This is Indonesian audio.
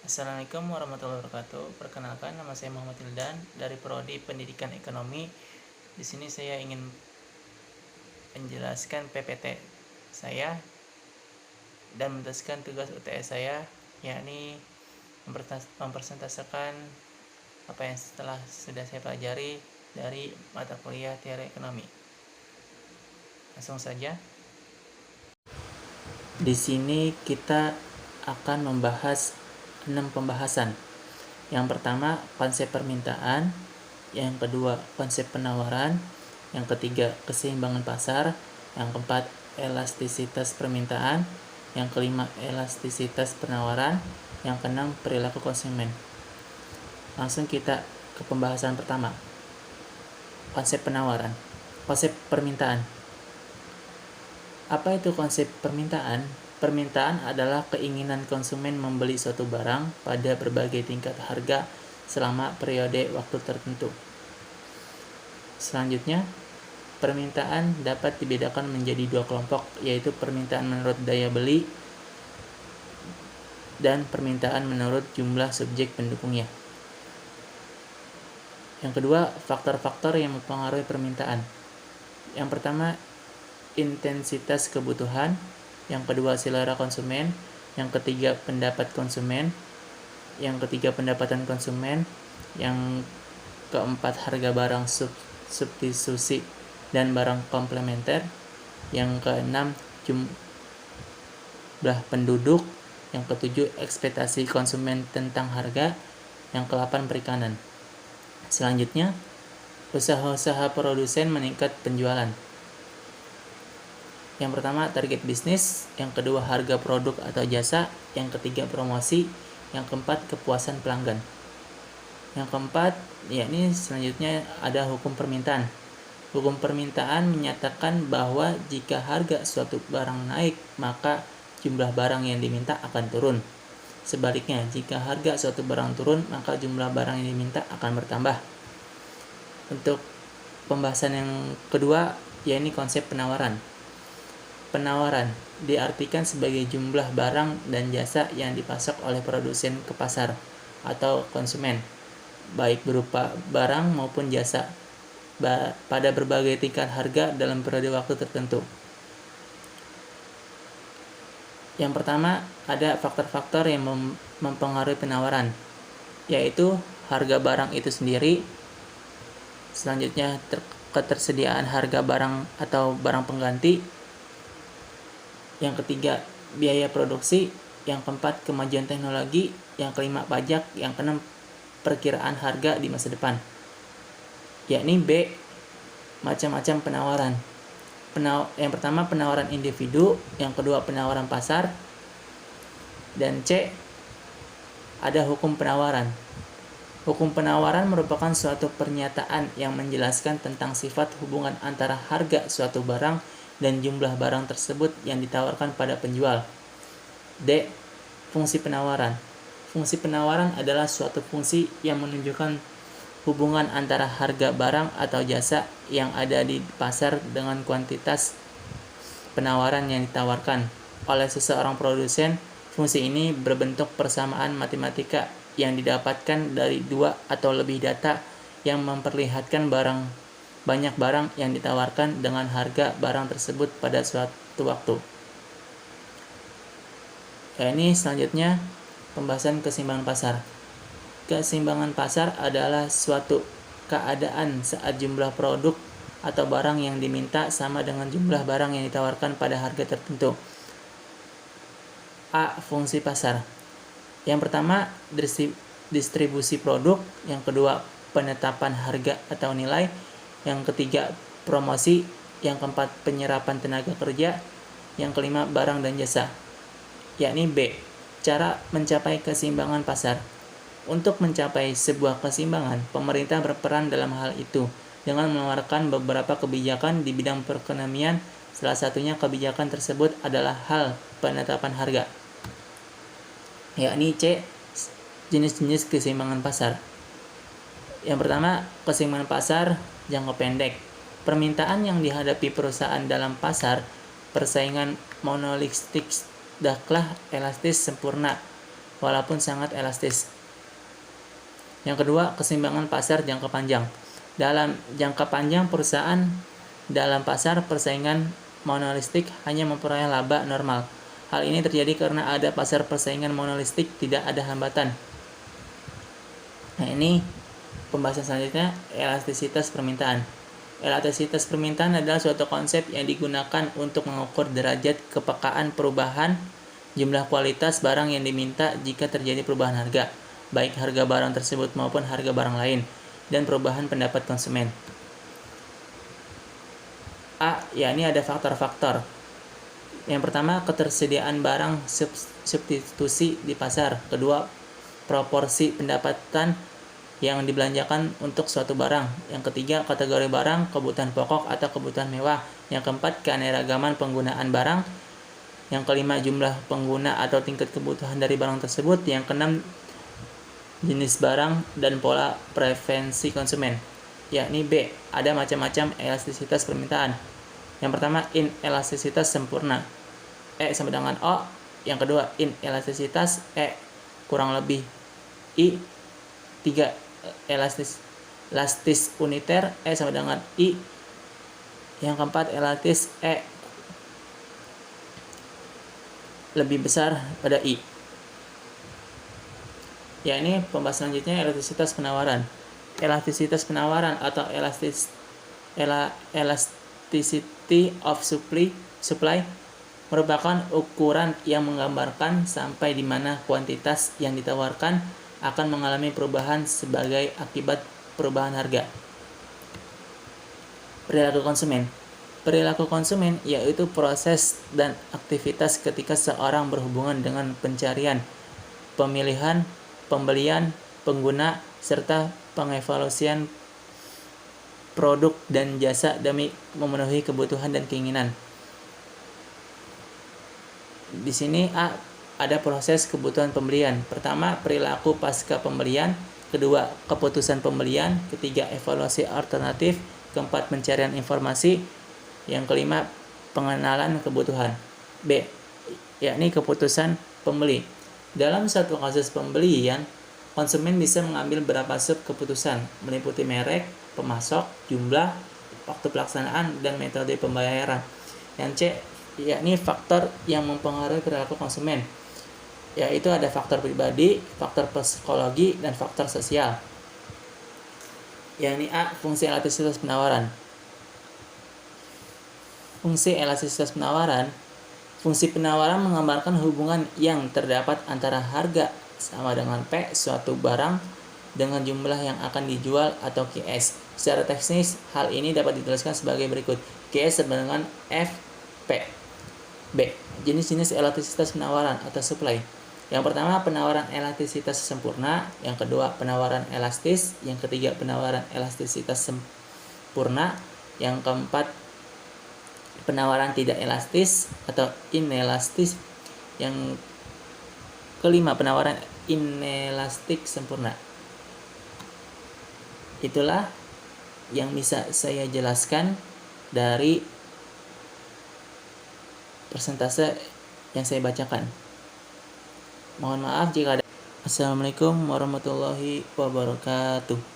Assalamualaikum warahmatullahi wabarakatuh. Perkenalkan, nama saya Muhammad Hildan dari Prodi Pendidikan Ekonomi. Di sini saya ingin menjelaskan PPT saya dan menjelaskan tugas UTS saya, yakni mempresentasikan apa yang sudah saya pelajari dari mata kuliah teori ekonomi. Langsung saja. Di sini kita akan membahas 6 pembahasan. Yang pertama, konsep permintaan. Yang kedua, konsep penawaran. Yang ketiga, keseimbangan pasar. Yang keempat, elastisitas permintaan. Yang kelima, elastisitas penawaran. Yang keenam, perilaku konsumen. Langsung kita ke pembahasan pertama. Konsep penawaran. Konsep permintaan. Apa itu konsep permintaan? Permintaan adalah keinginan konsumen membeli suatu barang pada berbagai tingkat harga selama periode waktu tertentu. Selanjutnya, permintaan dapat dibedakan menjadi dua kelompok, yaitu permintaan menurut daya beli dan permintaan menurut jumlah subjek pendukungnya. Yang kedua, faktor-faktor yang mempengaruhi permintaan. Yang pertama, intensitas kebutuhan. Yang kedua, selera konsumen. Yang ketiga, pendapat konsumen. Yang ketiga, pendapatan konsumen. Yang keempat, harga barang substitusi dan barang komplementer. Yang keenam, jumlah penduduk. Yang ketujuh, ekspektasi konsumen tentang harga. Yang ke-8, perikanan. Selanjutnya, usaha-usaha produsen meningkat penjualan. Yang pertama, target bisnis. Yang kedua, harga produk atau jasa. Yang ketiga, promosi. Yang keempat, kepuasan pelanggan. Yang keempat, yakni selanjutnya ada hukum permintaan. Hukum permintaan menyatakan bahwa jika harga suatu barang naik, maka jumlah barang yang diminta akan turun. Sebaliknya, jika harga suatu barang turun, maka jumlah barang yang diminta akan bertambah. Untuk pembahasan yang kedua, yakni konsep penawaran. Penawaran diartikan sebagai jumlah barang dan jasa yang dipasok oleh produsen ke pasar atau konsumen, baik berupa barang maupun jasa, pada berbagai tingkat harga dalam periode waktu tertentu. Yang pertama, ada faktor-faktor yang mempengaruhi penawaran, yaitu harga barang itu sendiri. Selanjutnya, ketersediaan harga barang atau barang pengganti. Yang ketiga, biaya produksi. Yang keempat, kemajuan teknologi. Yang kelima, pajak. Yang keenam, perkiraan harga di masa depan. Yakni B, macam-macam penawaran. Yang pertama, penawaran individu. Yang kedua, penawaran pasar. Dan C, ada hukum penawaran. Hukum penawaran merupakan suatu pernyataan yang menjelaskan tentang sifat hubungan antara harga suatu barang dan jumlah barang tersebut yang ditawarkan pada penjual. D, fungsi penawaran. Fungsi penawaran adalah suatu fungsi yang menunjukkan hubungan antara harga barang atau jasa yang ada di pasar dengan kuantitas penawaran yang ditawarkan oleh seseorang produsen. Fungsi ini berbentuk persamaan matematika yang didapatkan dari dua atau lebih data yang memperlihatkan banyak barang yang ditawarkan dengan harga barang tersebut pada suatu waktu. Ini selanjutnya pembahasan keseimbangan pasar. Keseimbangan pasar adalah suatu keadaan saat jumlah produk atau barang yang diminta sama dengan jumlah barang yang ditawarkan pada harga tertentu. A, fungsi pasar. Yang pertama, distribusi produk. Yang kedua, penetapan harga atau nilai. Yang ketiga, promosi. Yang keempat, penyerapan tenaga kerja. Yang kelima, barang dan jasa. Yakni B, cara mencapai keseimbangan pasar. Untuk mencapai sebuah keseimbangan, pemerintah berperan dalam hal itu dengan mengeluarkan beberapa kebijakan di bidang perekonomian. Salah satunya kebijakan tersebut adalah hal penetapan harga. Yakni C, jenis-jenis keseimbangan pasar. Yang pertama, keseimbangan pasar jangka pendek. Permintaan yang dihadapi perusahaan dalam pasar persaingan monolistik daklah elastis sempurna walaupun sangat elastis. Yang kedua, keseimbangan pasar jangka panjang. Dalam jangka panjang perusahaan dalam pasar persaingan monolistik hanya memperoleh laba normal. Hal ini terjadi karena ada pasar persaingan monolistik, tidak ada hambatan. Nah, ini pembahasan selanjutnya, elastisitas permintaan. Elastisitas permintaan adalah suatu konsep yang digunakan untuk mengukur derajat kepekaan perubahan jumlah kualitas barang yang diminta jika terjadi perubahan harga, baik harga barang tersebut maupun harga barang lain, dan perubahan pendapat konsumen. Yakni ada faktor-faktor. Yang pertama, ketersediaan barang substitusi di pasar. Kedua, proporsi pendapatan yang dibelanjakan untuk suatu barang. Yang ketiga, kategori barang, kebutuhan pokok atau kebutuhan mewah. Yang keempat, keanekaragaman penggunaan barang. Yang kelima, jumlah pengguna atau tingkat kebutuhan dari barang tersebut. Yang keenam, jenis barang dan pola preferensi konsumen. Yakni B, ada macam-macam elastisitas permintaan. Yang pertama, inelastisitas sempurna. E sama dengan O. Yang kedua, inelastisitas E kurang lebih I. 3, elastis uniter E sama dengan I. Yang keempat, elastis E lebih besar pada I. Ya, ini pembahasan selanjutnya, elastisitas penawaran. Elastisitas penawaran atau elasticity of supply merupakan ukuran yang menggambarkan sampai di mana kuantitas yang ditawarkan akan mengalami perubahan sebagai akibat perubahan harga. Perilaku konsumen. Perilaku konsumen yaitu proses dan aktivitas ketika seorang berhubungan dengan pencarian, pemilihan, pembelian, pengguna, serta pengevaluasian produk dan jasa demi memenuhi kebutuhan dan keinginan. Di sini ada proses kebutuhan pembelian. Pertama, perilaku pasca pembelian. Kedua, keputusan pembelian. Ketiga, evaluasi alternatif. Keempat, pencarian informasi. Yang kelima, pengenalan kebutuhan. B, yakni keputusan pembeli. Dalam satu kasus pembelian, konsumen bisa mengambil beberapa sub keputusan, meliputi merek, pemasok, jumlah, waktu pelaksanaan, dan metode pembayaran. Yang C, yakni faktor yang mempengaruhi perilaku konsumen, yaitu ada faktor pribadi, faktor psikologi, dan faktor sosial. Yakni A, fungsi elastisitas penawaran. Fungsi elastisitas penawaran. Fungsi penawaran menggambarkan hubungan yang terdapat antara harga sama dengan P suatu barang dengan jumlah yang akan dijual atau QS. Secara teknis, hal ini dapat dituliskan sebagai berikut. QS sama dengan FP. B, jenis-jenis elastisitas penawaran atau supply. Yang pertama, penawaran elastisitas sempurna. Yang kedua, penawaran elastis. Yang ketiga, penawaran elastisitas sempurna. Yang keempat, penawaran tidak elastis atau inelastis. Yang kelima, penawaran inelastik sempurna. Itulah yang bisa saya jelaskan dari persentase yang saya bacakan. Mohon maaf jika ada. Assalamualaikum warahmatullahi wabarakatuh.